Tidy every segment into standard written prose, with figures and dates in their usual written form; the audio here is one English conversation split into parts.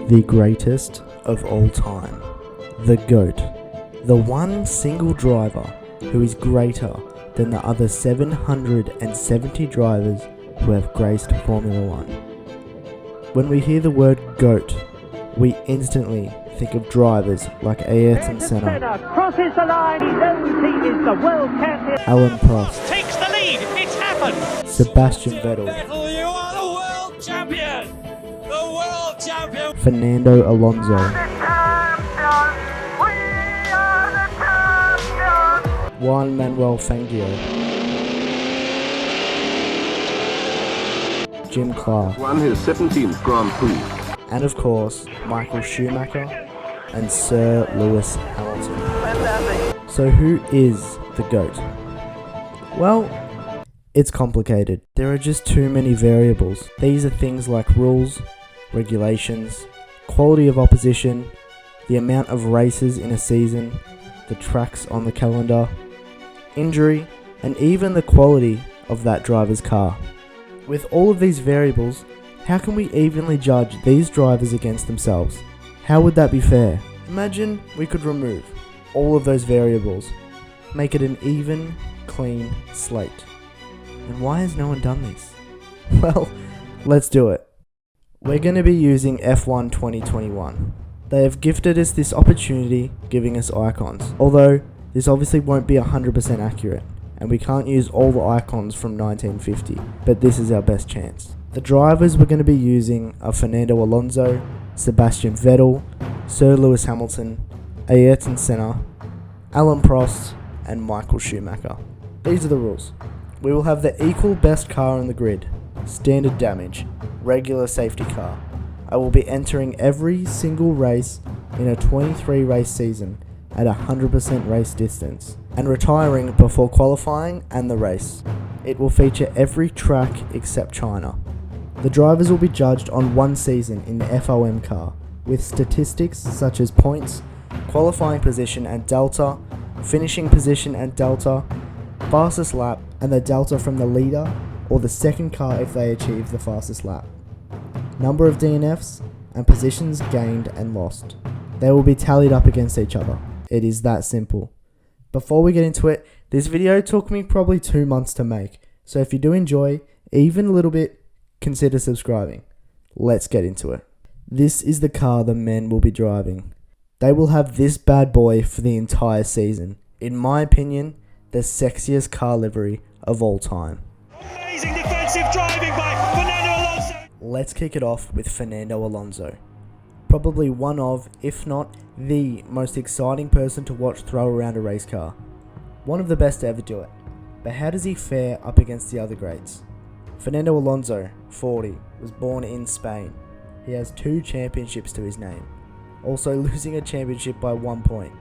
the greatest of all time, the GOAT, the one single driver who is greater than the other 770 drivers who have graced Formula One. When we hear the word GOAT, we instantly think of drivers like Ayrton Senna, crosses the line, his own team is the world champion. Alan Prost, Takes the lead, it's happened! Sebastian Vettel, You are the world champion! The world champion! Fernando Alonso, Juan Manuel Fangio, Jim Clark, won his 17th Grand Prix. and of course, Michael Schumacher and Sir Lewis Hamilton. So who is the GOAT? Well, it's complicated. There are just too many variables. These are things like rules, regulations, quality of opposition, the amount of races in a season, the tracks on the calendar, injury, and even the quality of that driver's car. With all of these variables, how can we evenly judge these drivers against themselves? How would that be fair? Imagine we could remove all of those variables, make it an even, clean slate. And why has no one done this? Well, let's do it. We're going to be using F1 2021. They have gifted us this opportunity, giving us icons. Although, this obviously won't be 100% accurate, and we can't use all the icons from 1950, but this is our best chance. The drivers we're going to be using are Fernando Alonso, Sebastian Vettel, Sir Lewis Hamilton, Ayrton Senna, Alan Prost, and Michael Schumacher. These are the rules. We will have the equal best car on the grid, standard damage, regular safety car. I will be entering every single race in a 23 race season at 100% race distance, and retiring before qualifying and the race. It will feature every track except China. The drivers will be judged on one season in the FOM car, with statistics such as points, qualifying position and delta, finishing position and delta, fastest lap, and the delta from the leader or the second car if they achieve the fastest lap, number of DNFs, and positions gained and lost. They will be tallied up against each other. It is that simple. Before we get into it, this video took me probably 2 months to make, so if you do enjoy, even a little bit, consider subscribing. Let's get into it. This is the car the men will be driving. They will have this bad boy for the entire season. In my opinion, the sexiest car livery of all time. Amazing defensive driving by Fernando Alonso! Let's kick it off with Fernando Alonso. Probably one of, if not the most exciting person to watch throw around a race car. One of the best to ever do it. But how does he fare up against the other greats? Fernando Alonso, 40, was born in Spain. He has 2 championships to his name, also losing a championship by 1 point.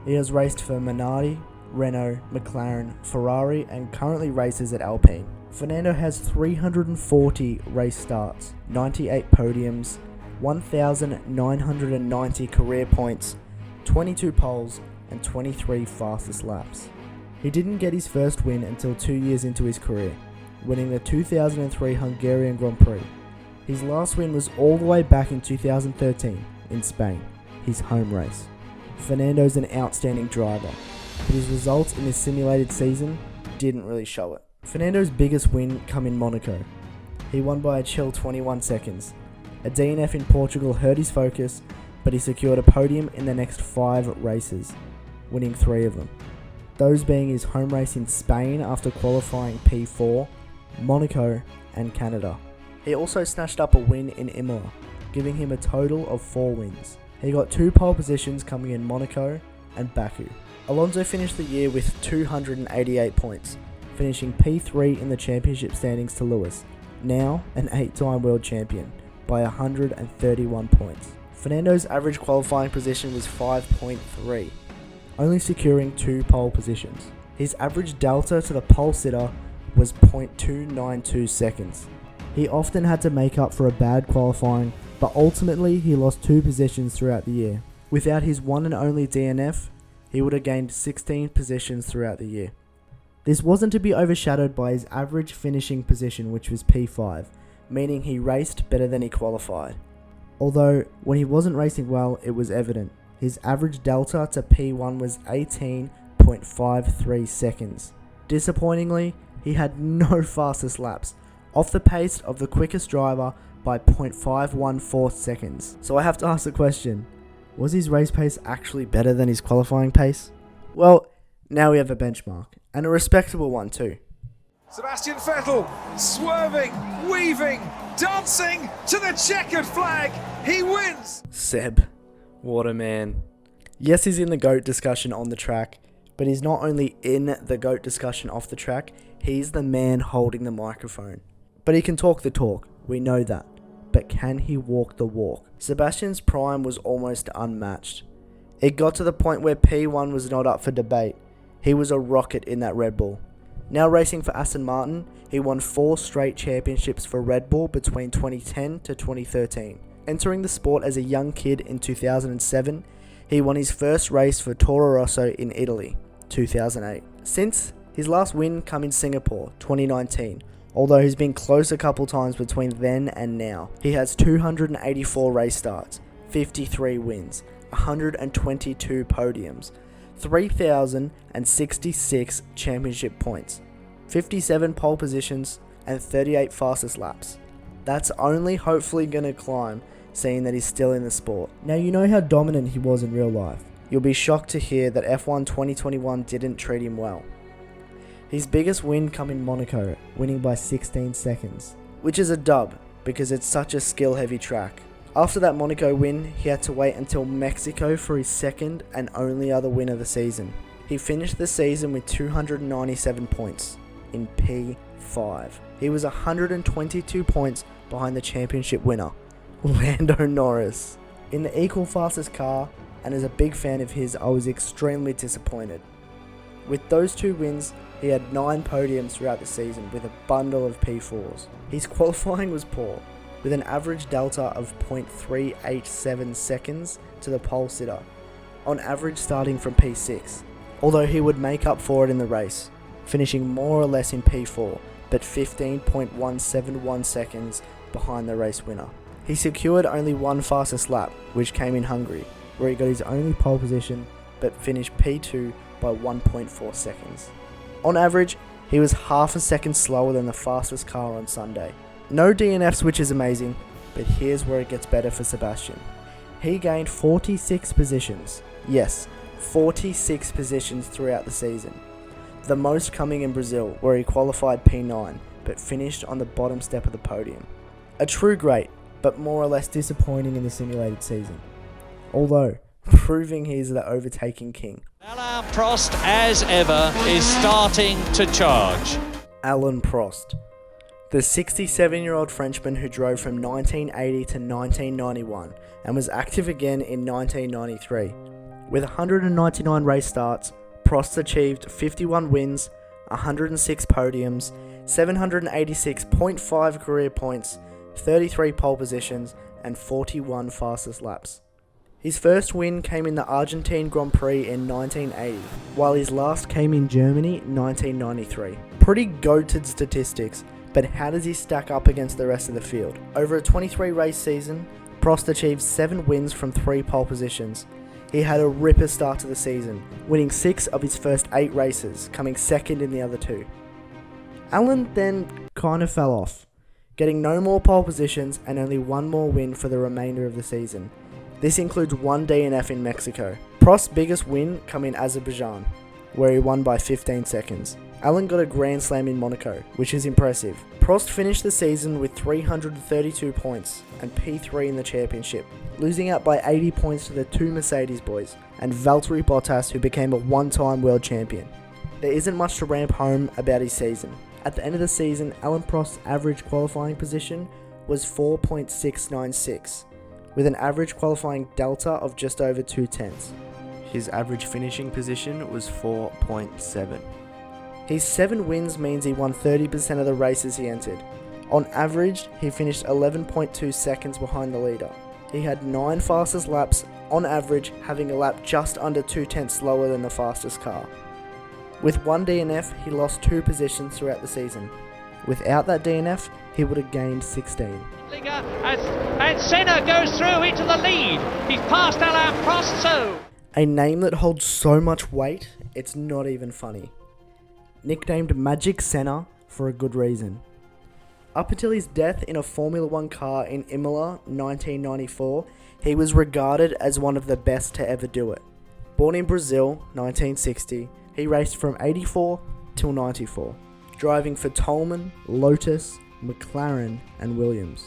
He has raced for Minardi, Renault, McLaren, Ferrari, and currently races at Alpine. Fernando has 340 race starts, 98 podiums, 1,990 career points, 22 poles, and 23 fastest laps. He didn't get his first win until 2 years into his career, winning the 2003 Hungarian Grand Prix. His last win was all the way back in 2013 in Spain, his home race. Fernando's an outstanding driver, but his results in this simulated season didn't really show it. Fernando's biggest win come in Monaco. He won by a chill 21 seconds. A DNF in Portugal hurt his focus, but he secured a podium in the next 5 races, winning 3 of them. Those being his home race in Spain after qualifying P4, Monaco, and Canada. He also snatched up a win in Imola, giving him a total of 4 wins. He got 2 pole positions coming in Monaco and Baku. Alonso finished the year with 288 points, finishing P3 in the championship standings to Lewis, now an 8-time world champion, by 131 points. Fernando's average qualifying position was 5.3, only securing 2 pole positions. His average delta to the pole sitter was 0.292 seconds. He often had to make up for a bad qualifying, but ultimately he lost 2 positions throughout the year. Without his one and only DNF, he would have gained 16 positions throughout the year. This wasn't to be overshadowed by his average finishing position, which was P5, meaning he raced better than he qualified. Although, when he wasn't racing well, it was evident. His average delta to P1 was 18.53 seconds. Disappointingly, he had no fastest laps, off the pace of the quickest driver by 0.514 seconds. So I have to ask the question, was his race pace actually better than his qualifying pace? Well, now we have a benchmark, and a respectable one too. Sebastian Vettel swerving, weaving, dancing to the checkered flag. He wins. Seb, what a man. Yes, he's in the GOAT discussion on the track, but he's not only in the GOAT discussion off the track, he's the man holding the microphone. But he can talk the talk, we know that. But can he walk the walk? Sebastian's prime was almost unmatched. It got to the point where P1 was not up for debate. He was a rocket in that Red Bull. Now racing for Aston Martin, he won 4 straight championships for Red Bull between 2010 to 2013. Entering the sport as a young kid in 2007, he won his first race for Toro Rosso in Italy, 2008. Since, his last win come in Singapore, 2019, although he's been close a couple times between then and now. He has 284 race starts, 53 wins, 122 podiums, 3,066 championship points, 57 pole positions, and 38 fastest laps. That's only hopefully going to climb, seeing that he's still in the sport. Now you know how dominant he was in real life. You'll be shocked to hear that F1 2021 didn't treat him well. His biggest win come in Monaco, winning by 16 seconds, which is a dub because it's such a skill heavy track. After that Monaco win, he had to wait until Mexico for his second and only other win of the season. He finished the season with 297 points in P5. He was 122 points behind the championship winner, Lando Norris. In the equal fastest car, and as a big fan of his, I was extremely disappointed. With those 2 wins, he had 9 podiums throughout the season with a bundle of P4s. His qualifying was poor, with an average delta of 0.387 seconds to the pole sitter, on average starting from P6, although he would make up for it in the race, finishing more or less in P4, but 15.171 seconds behind the race winner. He secured only 1 fastest lap, which came in Hungary, where he got his only pole position, but finished P2 by 1.4 seconds. On average, he was half a second slower than the fastest car on Sunday. No DNFs, which is amazing, but here's where it gets better for Sebastian. He gained 46 positions. Yes, 46 positions throughout the season. The most coming in Brazil, where he qualified P9, but finished on the bottom step of the podium. A true great, but more or less disappointing in the simulated season. Although, proving he's the overtaking king. Alain Prost, as ever, is starting to charge. Alain Prost. The 67-year-old Frenchman who drove from 1980 to 1991 and was active again in 1993. With 199 race starts, Prost achieved 51 wins, 106 podiums, 786.5 career points, 33 pole positions, and 41 fastest laps. His first win came in the Argentine Grand Prix in 1980, while his last came in Germany in 1993. Pretty goated statistics, but how does he stack up against the rest of the field? Over a 23 race season, Prost achieved 7 wins from 3 pole positions. He had a ripper start to the season, winning 6 of his first 8 races, coming second in the other 2. Alain then kind of fell off, getting no more pole positions and only 1 more win for the remainder of the season. This includes 1 DNF in Mexico. Prost's biggest win come in Azerbaijan, where he won by 15 seconds. Alain got a Grand Slam in Monaco, which is impressive. Prost finished the season with 332 points and P3 in the championship, losing out by 80 points to the 2 Mercedes boys and Valtteri Bottas, who became a 1-time world champion. There isn't much to ramp home about his season. At the end of the season, Alain Prost's average qualifying position was 4.696, with an average qualifying delta of just over 2/10. His average finishing position was 4.7. His 7 wins means he won 30% of the races he entered. On average, he finished 11.2 seconds behind the leader. He had 9 fastest laps, on average having a lap just under 2/10 slower than the fastest car. With 1 DNF, he lost 2 positions throughout the season, Without that DNF, he would have gained 16. And Senna goes through into the lead. He's passed Alain Prost, so... A name that holds so much weight, it's not even funny. Nicknamed Magic Senna for a good reason. Up until his death in a Formula 1 car in Imola 1994, he was regarded as one of the best to ever do it. Born in Brazil 1960, he raced from 84 till 94, driving for Tolman, Lotus, McLaren and Williams.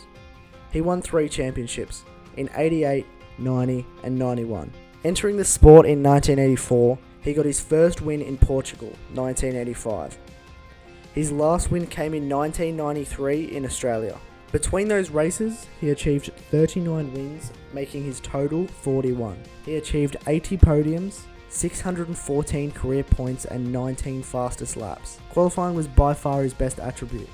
He won 3 championships in 88, 90 and 91. Entering the sport in 1984, he got his first win in Portugal, 1985. His last win came in 1993 in Australia. Between those races, he achieved 39 wins, making his total 41. He achieved 80 podiums, 614 career points and 19 fastest laps. Qualifying was by far his best attribute,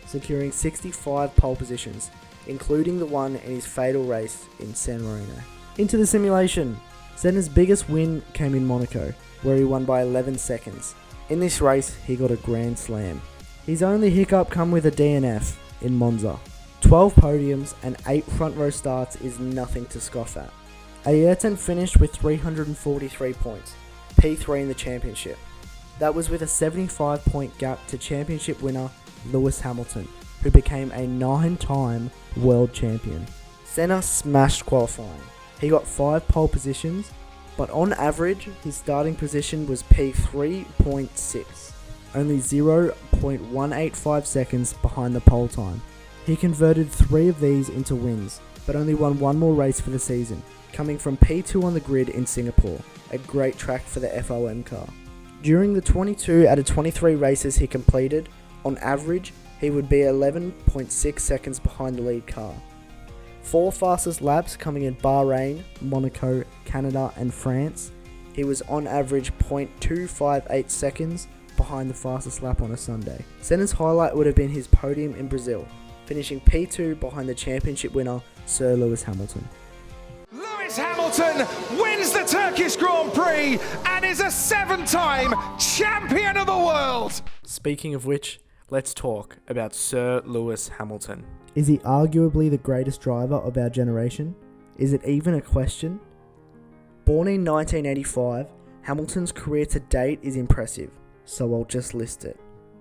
securing 65 pole positions, including the one in his fatal race in San Marino. Into the simulation. Senna's biggest win came in Monaco, where he won by 11 seconds. In this race, he got a Grand Slam. His only hiccup come with a DNF in Monza. 12 podiums and 8 front row starts is nothing to scoff at. Ayrton finished with 343 points, P3 in the championship. That was with a 75-point gap to championship winner Lewis Hamilton, who became a 9-time world champion. Senna smashed qualifying. He got 5 pole positions, but on average, his starting position was P3.6, only 0.185 seconds behind the pole time. He converted 3 of these into wins, but only won 1 more race for the season, coming from P2 on the grid in Singapore, a great track for the FOM car. During the 22 out of 23 races he completed, on average, he would be 11.6 seconds behind the lead car. 4 fastest laps coming in Bahrain, Monaco, Canada and France. He was on average 0.258 seconds behind the fastest lap on a Sunday. Senna's highlight would have been his podium in Brazil, finishing P2 behind the championship winner Sir Lewis Hamilton. Lewis Hamilton wins the Turkish Grand Prix and is a 7-time champion of the world. Speaking of which, let's talk about Sir Lewis Hamilton. Is he arguably the greatest driver of our generation? Is it even a question? Born in 1985, Hamilton's career to date is impressive, so I'll just list it.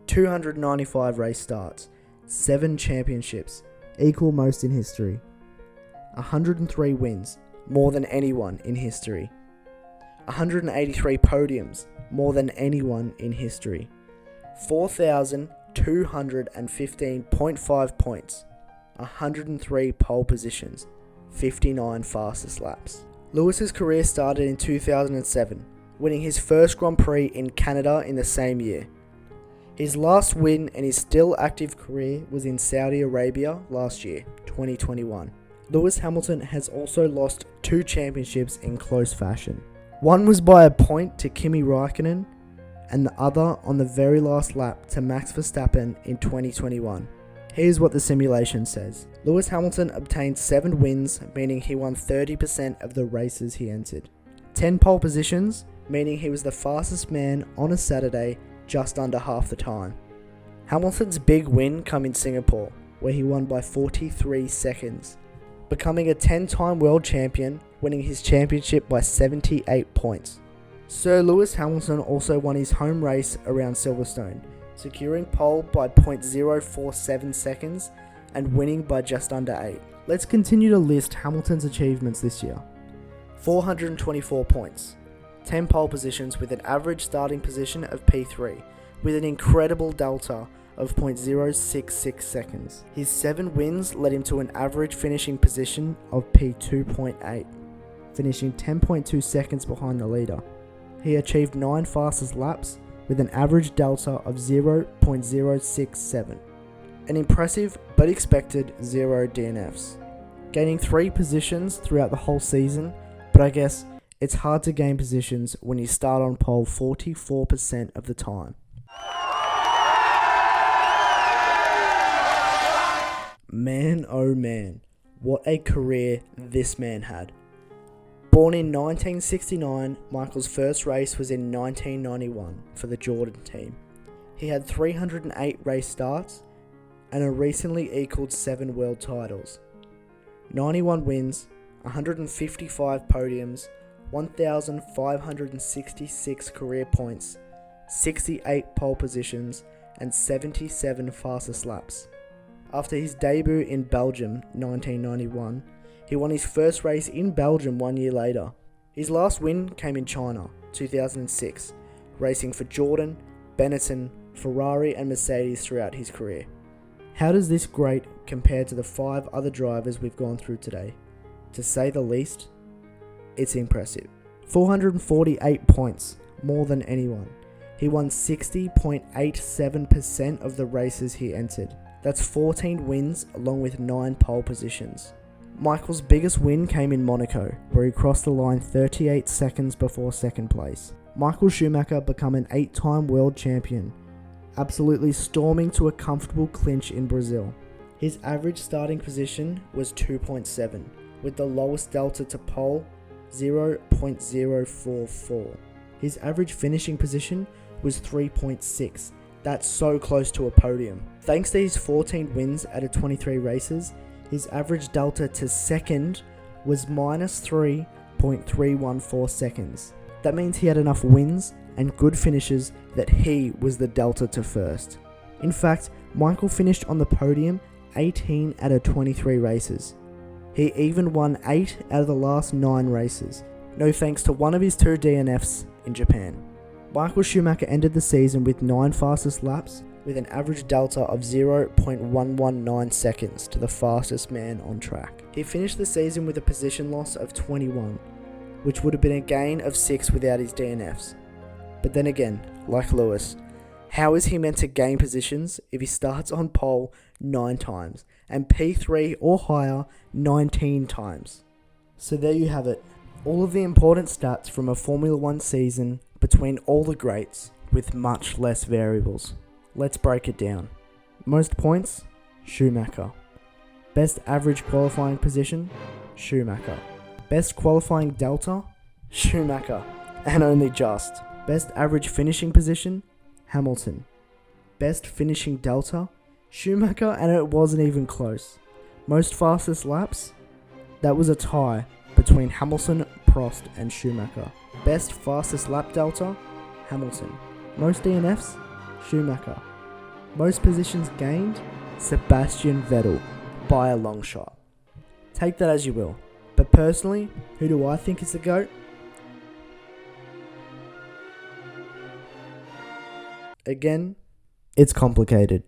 295 race starts, 7 championships, equal most in history. 103 wins, more than anyone in history. 183 podiums, more than anyone in history. 4,215.5 points, 103 pole positions, 59 fastest laps. Lewis's career started in 2007, winning his first Grand Prix in Canada in the same year. His last win in his still active career was in Saudi Arabia last year, 2021. Lewis Hamilton has also lost 2 championships in close fashion. One was by a point to Kimi Räikkönen, and the other on the very last lap to Max Verstappen in 2021. Here's what the simulation says. Lewis Hamilton obtained 7 wins, meaning he won 30% of the races he entered. 10 pole positions, meaning he was the fastest man on a Saturday, just under half the time. Hamilton's big win come in Singapore, where he won by 43 seconds, becoming a 10-time world champion, winning his championship by 78 points. Sir Lewis Hamilton also won his home race around Silverstone, securing pole by 0.047 seconds and winning by just under 8. Let's continue to list Hamilton's achievements this year. 424 points, 10 pole positions with an average starting position of P3, with an incredible delta of 0.066 seconds. His 7 wins led him to an average finishing position of P2.8, finishing 10.2 seconds behind the leader. He achieved 9 fastest laps with an average delta of 0.067. An impressive but expected 0 DNFs. Gaining 3 positions throughout the whole season, but I guess it's hard to gain positions when you start on pole 44% of the time. Man oh man, what a career this man had. Born in 1969, Michael's first race was in 1991 for the Jordan team. He had 308 race starts, and a recently equaled 7 world titles. 91 wins, 155 podiums, 1,566 career points, 68 pole positions, and 77 fastest laps. After his debut in Belgium 1991, he won his first race in Belgium 1 year later. His last win came in China 2006, racing for Jordan, Benetton, Ferrari and Mercedes throughout his career. How does this great compare to the 5 other drivers we've gone through today? To say the least, it's impressive. 448 points, more than anyone. He won 60.87% of the races he entered. That's 14 wins along with 9 pole positions. Michael's biggest win came in Monaco, where he crossed the line 38 seconds before second place. Michael Schumacher became an 8-time world champion, absolutely storming to a comfortable clinch in Brazil. His average starting position was 2.7, with the lowest delta to pole 0.044. His average finishing position was 3.6. That's so close to a podium. Thanks to his 14 wins out of 23 races, his average delta to second was minus 3.314 seconds. That means he had enough wins and good finishes that he was the delta to first. In fact, Michael finished on the podium 18 out of 23 races. He even won 8 out of the last 9 races, no thanks to one of his 2 DNFs in Japan. Michael Schumacher ended the season with 9 fastest laps, with an average delta of 0.119 seconds to the fastest man on track. He finished the season with a position loss of 21, which would have been a gain of 6 without his DNFs. But then again, like Lewis, how is he meant to gain positions if he starts on pole 9 times and P3 or higher 19 times? So there you have it, all of the important stats from a Formula 1 season between all the greats with much less variables. Let's break it down. Most points, Schumacher. Best average qualifying position, Schumacher. Best qualifying delta, Schumacher, and only just. Best average finishing position, Hamilton. Best finishing delta, Schumacher, and it wasn't even close. Most fastest laps, that was a tie between Hamilton, Prost, and Schumacher. Best fastest lap delta, Hamilton. Most DNFs, Schumacher. Most positions gained, Sebastian Vettel, by a long shot. Take that as you will, but personally, who do I think is the GOAT? Again, it's complicated.